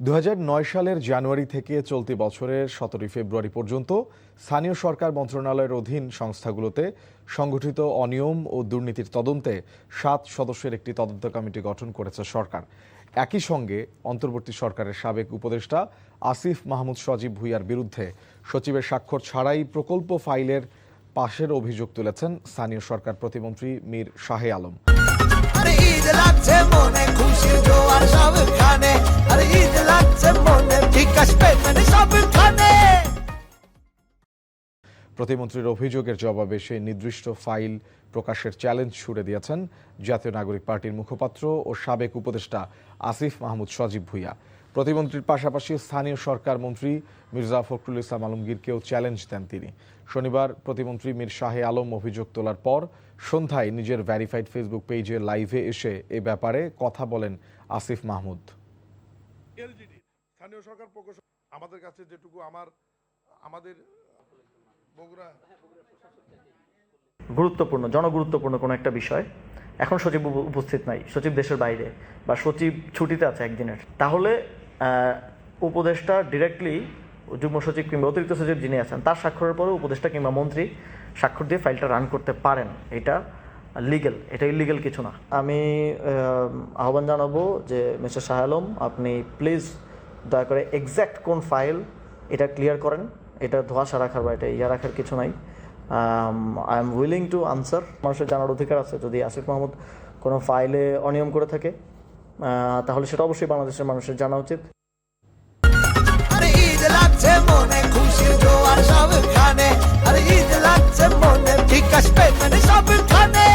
২০০৯ সালের জানুয়ারি থেকে চলতি বছরের ১৭ ফেব্রুয়ারি পর্যন্ত স্থানীয় সরকার মন্ত্রণালয়ের অধীন সংস্থাগুলোতে সংগঠিত অনিয়ম ও দুর্নীতির তদন্তে ৭ সদস্যের একটি তদন্ত কমিটি গঠন করেছে সরকার। একই সঙ্গে অন্তর্বর্তী সরকারের সাবেক উপদেষ্টা আসিফ মাহমুদ সজীব ভুঁইয়ার বিরুদ্ধে সচিবের স্বাক্ষর ছাড়াই প্রকল্প ফাইলের পাশের অভিযোগ তুলেছেন স্থানীয় সরকার প্রতিমন্ত্রী মীর শাহে আলম। প্রতিমন্ত্রীর অভিযোগের জবাবে সেই নির্দিষ্ট ফাইল প্রকাশের চ্যালেঞ্জ ছুড়ে দিয়েছেন জাতীয় নাগরিক পার্টির মুখপাত্র ও সাবেক উপদেষ্টা আসিফ মাহমুদ সজীব ভুঁইয়া। প্রতিমন্ত্রীর পাশাপাশি স্থানীয় সরকার মন্ত্রী মির্জা ফখরুল ইসলাম আলমগীরকেও চ্যালেঞ্জ দেন তিনি। শনিবার প্রতিমন্ত্রী মীর শাহে আলম অভিযোগ তোলার পর সন্ধ্যায় নিজের ভেরিফাইড ফেসবুক পেজে লাইভে এসে এ ব্যাপারে কথা বলেন আসিফ মাহমুদ। স্থানীয় সরকার প্রকৌশল আমাদের কাছে যেটুকু আমাদের গুরুত্বপূর্ণ জনগুরুত্বপূর্ণ কোনো একটা বিষয়, এখন সচিব উপস্থিত নাই, সচিব দেশের বাইরে বা সচিব ছুটিতে আছে একদিনের, তাহলে উপদেষ্টা ডিরেক্টলি যুগ্ম সচিব কিংবা অতিরিক্ত সচিব যিনি আছেন তার স্বাক্ষরের পরে উপদেষ্টা কিংবা মন্ত্রী স্বাক্ষর দিয়ে ফাইলটা রান করতে পারেন। এটা লিগেল, এটা ইলিগেল কিছু না। আমি আহ্বান জানাবো যে মিস্টার শাহ আলম, আপনি প্লিজ দয়া করে এক্স্যাক্ট কোন ফাইল এটা ক্লিয়ার করেন। এটা ধোঁয়াশা রাখার বা এটা রাখার কিছু নাই। I am willing to answer. মানুষের জানার অধিকার আছে। যদি আসিফ মাহমুদ কোনো ফাইলে অনিয়ম করে থাকে তাহলে সেটা অবশ্যই বাংলাদেশের মানুষের জানা উচিত। ঈদ লাগছে মনে খুশির জোয়ার সবখানে, আর ঈদ লাগছে মনে বিকাশ পেমেন্ট সবখানে।